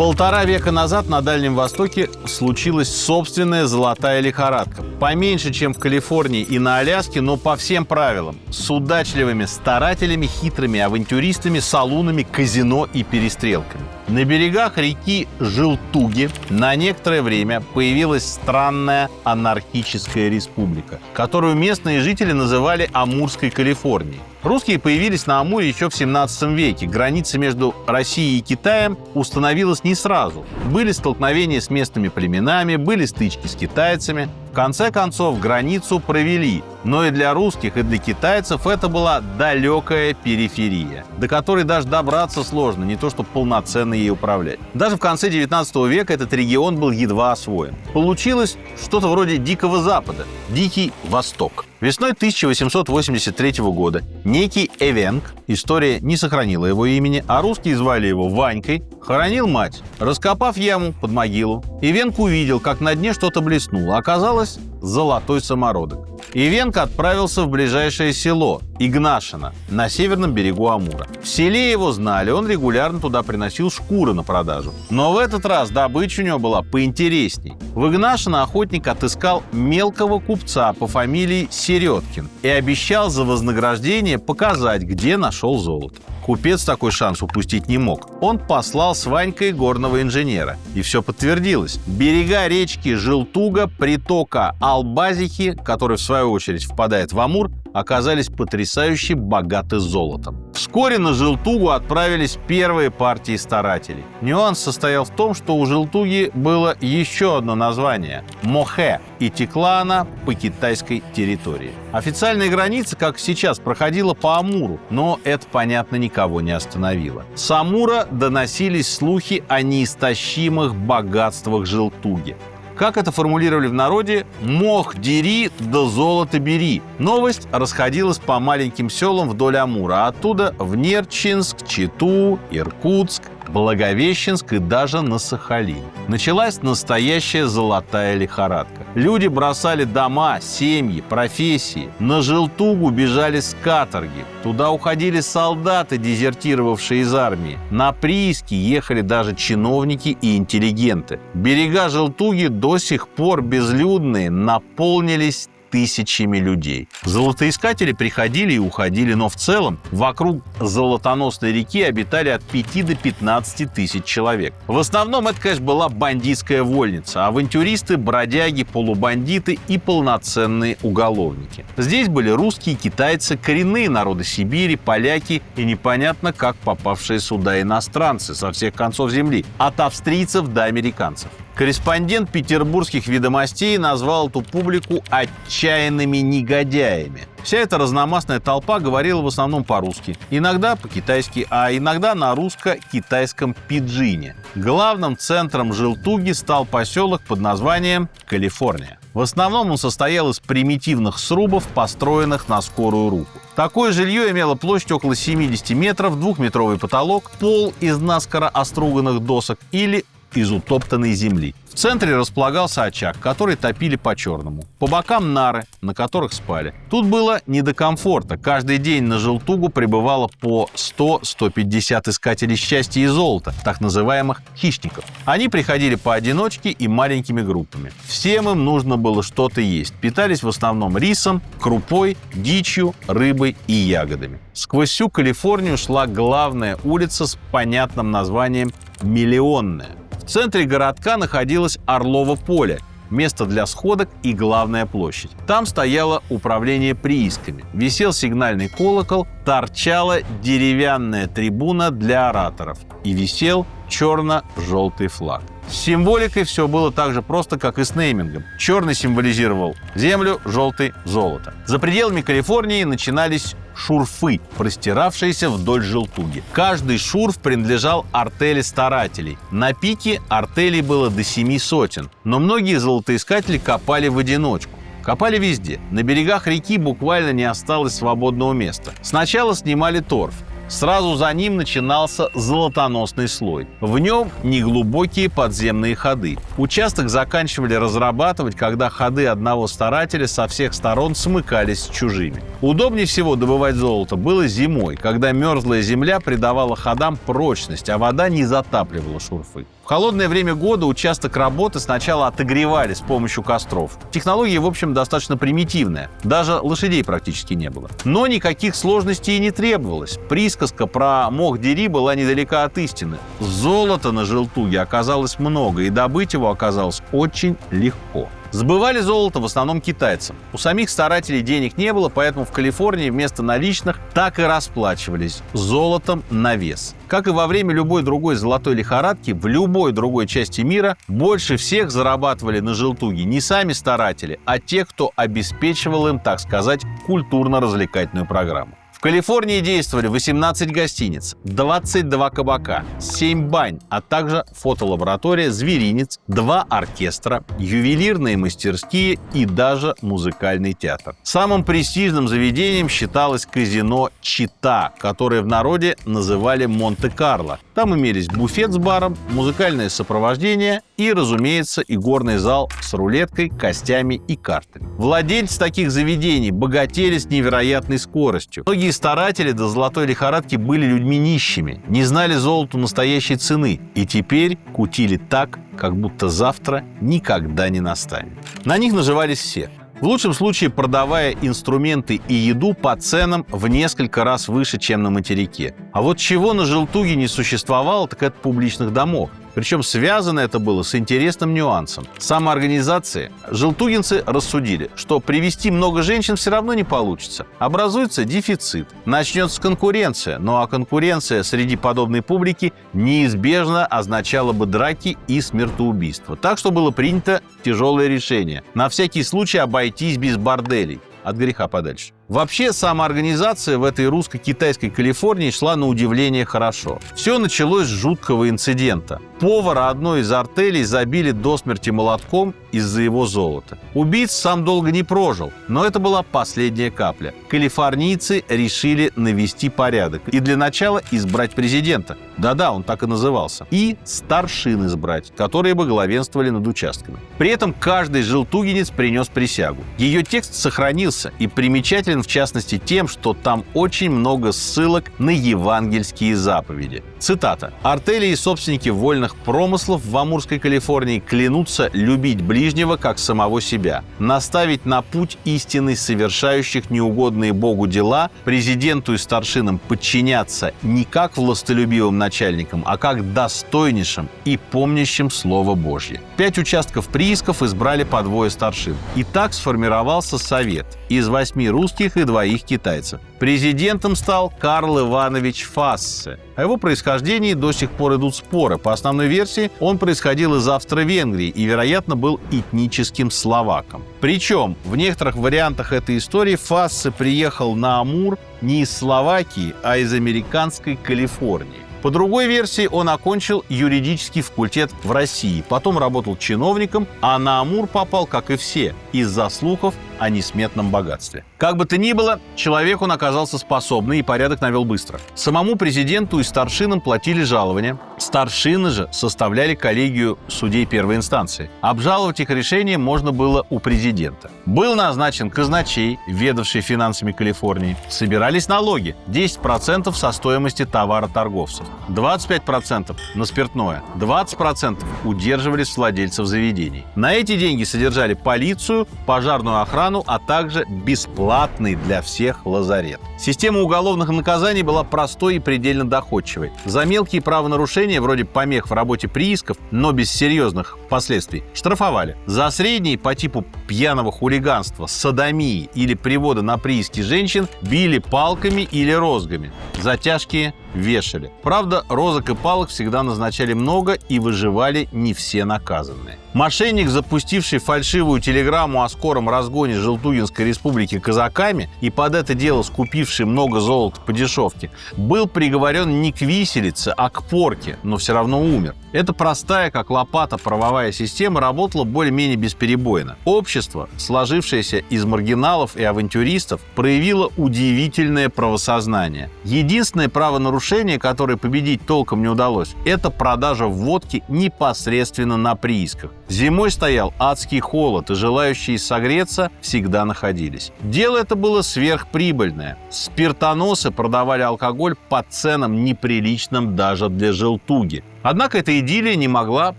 1,5 века назад на Дальнем Востоке случилась собственная золотая лихорадка. Поменьше, чем в Калифорнии и на Аляске, но по всем правилам. С удачливыми старателями, хитрыми авантюристами, салунами, казино и перестрелками. На берегах реки Желтуги на некоторое время появилась странная анархическая республика, которую местные жители называли Амурской Калифорнией. Русские появились на Амуре еще в 17 веке. Граница между Россией и Китаем установилась не сразу. Были столкновения с местными племенами, были стычки с китайцами. В конце концов, границу провели. Но и для русских, и для китайцев это была далекая периферия, до которой даже добраться сложно, не то что полноценно ей управлять. Даже в конце 19 века этот регион был едва освоен. Получилось что-то вроде Дикого Запада, Дикий Восток. Весной 1883 года некий Эвенк, история не сохранила его имени, а русские звали его Ванькой, хоронил мать. Раскопав яму под могилу, Эвенк увидел, как на дне что-то блеснуло. Оказалось, золотой самородок. Эвенк отправился в ближайшее село Игнашино на северном берегу Амура. В селе его знали, он регулярно туда приносил шкуры на продажу. Но в этот раз добыча у него была поинтересней. В Игнашино охотник отыскал мелкого купца по фамилии Середкин и обещал за вознаграждение показать, где нашел золото. Купец такой шанс упустить не мог. Он послал с Ванькой горного инженера. И все подтвердилось. Берега речки Желтуга, притока Албазихи, который в свою очередь впадает в Амур, оказались потрясающе богаты золотом. Вскоре на Желтугу отправились первые партии старателей. Нюанс состоял в том, что у Желтуги было еще одно название – Мохэ, и текла она по китайской территории. Официальная граница, как сейчас, проходила по Амуру, но это, понятно, никого не остановило. С Амура доносились слухи о неистощимых богатствах Желтуги. Как это формулировали в народе, «мох дери, да золото бери». Новость расходилась по маленьким селам вдоль Амура, а оттуда в Нерчинск, Читу, Иркутск, Благовещенск и даже на Сахалин. Началась настоящая золотая лихорадка. Люди бросали дома, семьи, профессии. На Желтугу бежали с каторги. Туда уходили солдаты, дезертировавшие из армии. На прииски ехали даже чиновники и интеллигенты. Берега Желтуги до сих пор безлюдные наполнились тысячами людей. Золотоискатели приходили и уходили, но в целом вокруг золотоносной реки обитали от 5 до 15 тысяч человек. В основном это, конечно, была бандитская вольница, авантюристы, бродяги, полубандиты и полноценные уголовники. Здесь были русские, китайцы, коренные народы Сибири, поляки и непонятно как попавшие сюда иностранцы со всех концов земли, от австрийцев до американцев. Корреспондент петербургских «Ведомостей» назвал эту публику «отчаянными негодяями». Вся эта разномастная толпа говорила в основном по-русски, иногда по-китайски, а иногда на русско-китайском пиджине. Главным центром Желтуги стал поселок под названием Калифорния. В основном он состоял из примитивных срубов, построенных на скорую руку. Такое жилье имело площадь около 70 метров, 2-метровый потолок, пол из наскоро оструганных досок или из утоптанной земли. В центре располагался очаг, который топили по-черному. По бокам нары, на которых спали. Тут было не до комфорта. Каждый день на Желтугу прибывало по 100-150 искателей счастья и золота, так называемых хищников. Они приходили поодиночке и маленькими группами. Всем им нужно было что-то есть. Питались в основном рисом, крупой, дичью, рыбой и ягодами. Сквозь всю Калифорнию шла главная улица с понятным названием «Миллионная». В центре городка находилось Орлово поле, место для сходок и главная площадь. Там стояло управление приисками, висел сигнальный колокол, торчала деревянная трибуна для ораторов и висел черно-желтый флаг. С символикой все было так же просто, как и с неймингом. Черный символизировал землю, желтый – золото. За пределами Калифорнии начинались шурфы, простиравшиеся вдоль Желтуги. Каждый шурф принадлежал артели старателей. На пике артелей было до 7 сотен, но многие золотоискатели копали в одиночку. Копали везде. На берегах реки буквально не осталось свободного места. Сначала снимали торф. Сразу за ним начинался золотоносный слой. В нем неглубокие подземные ходы. Участок заканчивали разрабатывать, когда ходы одного старателя со всех сторон смыкались с чужими. Удобнее всего добывать золото было зимой, когда мерзлая земля придавала ходам прочность, а вода не затапливала шурфы. В холодное время года участок работы сначала отогревали с помощью костров. Технология, в общем, достаточно примитивная. Даже лошадей практически не было. Но никаких сложностей и не требовалось. Присказка про мох-дери была недалека от истины. Золота на Желтуге оказалось много, и добыть его оказалось очень легко. Сбывали золото в основном китайцам. У самих старателей денег не было, поэтому в Калифорнии вместо наличных так и расплачивались золотом на вес. Как и во время любой другой золотой лихорадки, в любой другой части мира больше всех зарабатывали на Желтуге не сами старатели, а те, кто обеспечивал им, так сказать, культурно-развлекательную программу. В Калифорнии действовали 18 гостиниц, 22 кабака, 7 бань, а также фотолаборатория, зверинец, 2 оркестра, ювелирные мастерские и даже музыкальный театр. Самым престижным заведением считалось казино «Чита», которое в народе называли «Монте-Карло». Там имелись буфет с баром, музыкальное сопровождение и, разумеется, игорный зал с рулеткой, костями и картами. Владельцы таких заведений богатели с невероятной скоростью. Многие старатели до золотой лихорадки были людьми нищими, не знали золоту настоящей цены и теперь кутили так, как будто завтра никогда не настанет. На них наживались все. В лучшем случае продавая инструменты и еду по ценам в несколько раз выше, чем на материке. А вот чего на Желтуге не существовало, так это публичных домов. Причем связано это было с интересным нюансом. Самоорганизации желтугинцы рассудили, что привести много женщин все равно не получится. Образуется дефицит. Начнется конкуренция. Ну а конкуренция среди подобной публики неизбежно означала бы драки и смертоубийства. Так что было принято тяжелое решение. На всякий случай обойтись без борделей. От греха подальше. Вообще, самоорганизация в этой русско-китайской Калифорнии шла на удивление хорошо. Все началось с жуткого инцидента. Повара одной из артелей забили до смерти молотком из-за его золота. Убийца сам долго не прожил, но это была последняя капля. Калифорнийцы решили навести порядок и для начала избрать президента. Да-да, он так и назывался. И старшин избрать, которые бы главенствовали над участками. При этом каждый желтугинец принес присягу. Ее текст сохранился и примечателен в частности тем, что там очень много ссылок на евангельские заповеди. Цитата. «Артели и собственники вольных промыслов в Амурской Калифорнии клянутся любить ближнего как самого себя, наставить на путь истинный совершающих неугодные Богу дела, президенту и старшинам подчиняться не как властолюбивым начальникам, а как достойнейшим и помнящим Слово Божье». 5 участков приисков избрали по 2 старшин. И так сформировался совет из 8 русских и 2 китайцев. Президентом стал Карл Иванович Фассе. О его происхождении до сих пор идут споры. По основной версии, он происходил из Австро-Венгрии и, вероятно, был этническим словаком. Причем в некоторых вариантах этой истории Фассе приехал на Амур не из Словакии, а из американской Калифорнии. По другой версии, он окончил юридический факультет в России, потом работал чиновником, а на Амур попал, как и все, из-за слухов о несметном богатстве. Как бы то ни было, человек он оказался способный и порядок навел быстро. Самому президенту и старшинам платили жалования. Старшины же составляли коллегию судей первой инстанции. Обжаловать их решение можно было у президента. Был назначен казначей, ведавший финансами Калифорнии. Собирались налоги. 10% со стоимости товара торговцев. 25% на спиртное. 20% удерживались с владельцев заведений. На эти деньги содержали полицию, пожарную охрану, а также бесплатный для всех лазарет. Система уголовных наказаний была простой и предельно доходчивой. За мелкие правонарушения, вроде помех в работе приисков, но без серьезных последствий, штрафовали. За средние по типу пьяного хулиганства, содомии или привода на прииски женщин били палками или розгами. За тяжкие вешали. Правда, розок и палок всегда назначали много, и выживали не все наказанные. Мошенник, запустивший фальшивую телеграмму о скором разгоне Желтугинской республики казаками и под это дело скупивший много золота по дешевке, был приговорен не к виселице, а к порке, но все равно умер. Эта простая, как лопата, правовая система работала более-менее бесперебойно. Общество, сложившееся из маргиналов и авантюристов, проявило удивительное правосознание. Единственное правонарушение, которое победить толком не удалось, это продажа водки непосредственно на приисках. Зимой стоял адский холод, и желающие согреться всегда находились. Дело это было сверхприбыльное. Спиртоносы продавали алкоголь по ценам неприличным даже для Желтуги. Однако эта идиллия не могла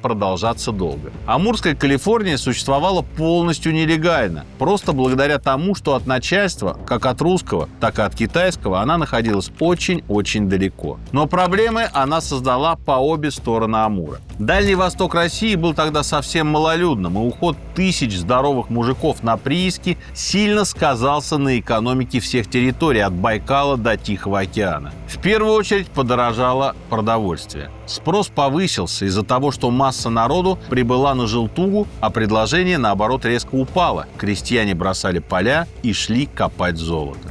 продолжаться долго. Амурская Калифорния существовала полностью нелегально, просто благодаря тому, что от начальства, как от русского, так и от китайского, она находилась очень-очень далеко. Но проблемы она создала по обе стороны Амура. Дальний восток России был тогда совсем малолюдным, и уход тысяч здоровых мужиков на прииски сильно сказался на экономике всех территорий от Байкала до Тихого океана. В первую очередь подорожало продовольствие. Спрос повысился из-за того, что масса народу прибыла на Желтугу, а предложение, наоборот, резко упало. Крестьяне бросали поля и шли копать золото.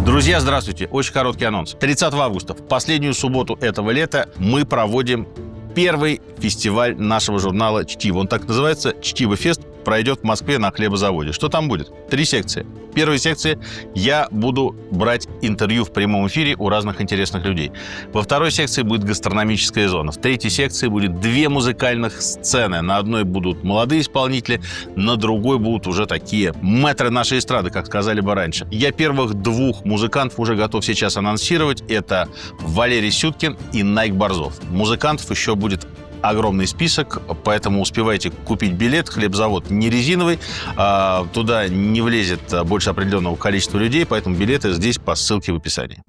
Друзья, здравствуйте. Очень короткий анонс. 30 августа, в последнюю субботу этого лета, мы проводим первый фестиваль нашего журнала «Чтиво». Он так называется «Чтиво Фест». Пройдет в Москве на хлебозаводе. Что там будет? 3 секции. В первой секции я буду брать интервью в прямом эфире у разных интересных людей. Во второй секции будет гастрономическая зона. В третьей секции будет 2 музыкальных сцены. На одной будут молодые исполнители, на другой будут уже такие мэтры нашей эстрады, как сказали бы раньше. Я первых 2 музыкантов уже готов сейчас анонсировать. Это Валерий Сюткин и Найк Борзов. Музыкантов еще будет огромный список, поэтому успевайте купить билет. Хлебзавод не резиновый, туда не влезет больше определенного количества людей, поэтому билеты здесь по ссылке в описании.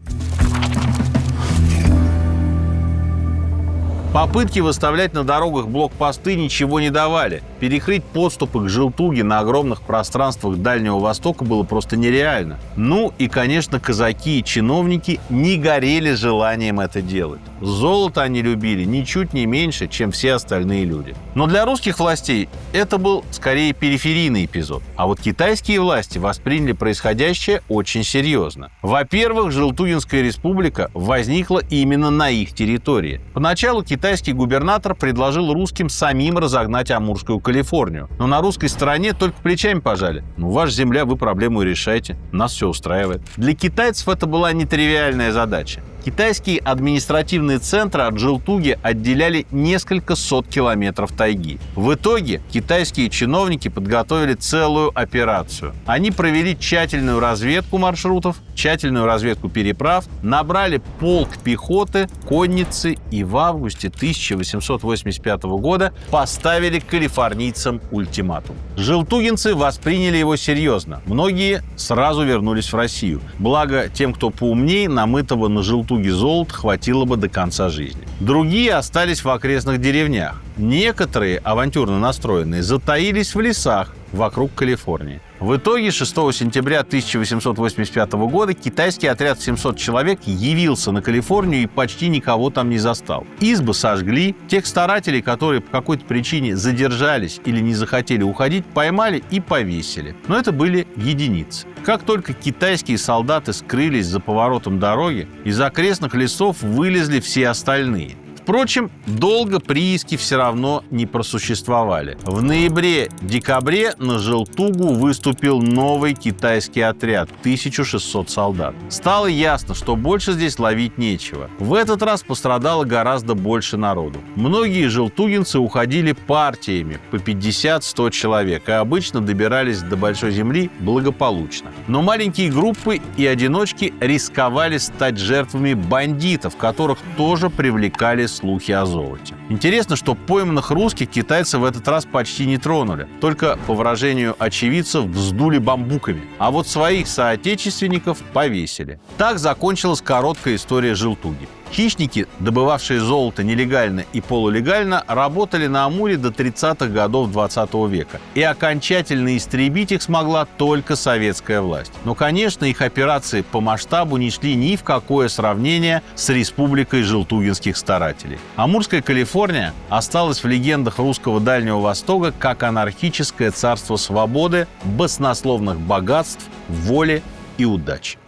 Попытки выставлять на дорогах блокпосты ничего не давали. Перекрыть подступы к Желтуге на огромных пространствах Дальнего Востока было просто нереально. Ну и, конечно, казаки и чиновники не горели желанием это делать. Золото они любили ничуть не меньше, чем все остальные люди. Но для русских властей это был скорее периферийный эпизод. А вот китайские власти восприняли происходящее очень серьезно. Во-первых, Желтугинская республика возникла именно на их территории. Поначалу китайский губернатор предложил русским самим разогнать Амурскую Калифорнию. Но на русской стороне только плечами пожали. Ваша земля, вы проблему и решайте. Нас все устраивает. Для китайцев это была нетривиальная задача. Китайские административные центры от Желтуги отделяли несколько сот километров тайги. В итоге китайские чиновники подготовили целую операцию. Они провели тщательную разведку маршрутов, тщательную разведку переправ, набрали полк пехоты, конницы и в августе 1885 года поставили калифорнийцам ультиматум. Желтугинцы восприняли его серьезно. Многие сразу вернулись в Россию. Благо, тем, кто поумней, намытого на Желтуге золота хватило бы до конца жизни. Другие остались в окрестных деревнях. Некоторые, авантюрно настроенные, затаились в лесах вокруг Калифорнии. В итоге 6 сентября 1885 года китайский отряд в 700 человек явился на Калифорнию и почти никого там не застал. Избы сожгли, тех старателей, которые по какой-то причине задержались или не захотели уходить, поймали и повесили. Но это были единицы. Как только китайские солдаты скрылись за поворотом дороги, из окрестных лесов вылезли все остальные. Впрочем, долго прииски все равно не просуществовали. В ноябре-декабре на Желтугу выступил новый китайский отряд – 1600 солдат. Стало ясно, что больше здесь ловить нечего. В этот раз пострадало гораздо больше народу. Многие желтугинцы уходили партиями по 50-100 человек и обычно добирались до Большой Земли благополучно. Но маленькие группы и одиночки рисковали стать жертвами бандитов, которых тоже привлекали слухи о золоте. Интересно, что пойманных русских китайцы в этот раз почти не тронули. Только, по выражению очевидцев, вздули бамбуками. А вот своих соотечественников повесили. Так закончилась короткая история Желтуги. Хищники, добывавшие золото нелегально и полулегально, работали на Амуре до 30-х годов 20 века. И окончательно истребить их смогла только советская власть. Но, конечно, их операции по масштабу не шли ни в какое сравнение с республикой желтугинских старателей. Амурская Калифорния осталась в легендах русского Дальнего Востока как анархическое царство свободы, баснословных богатств, воли и удачи.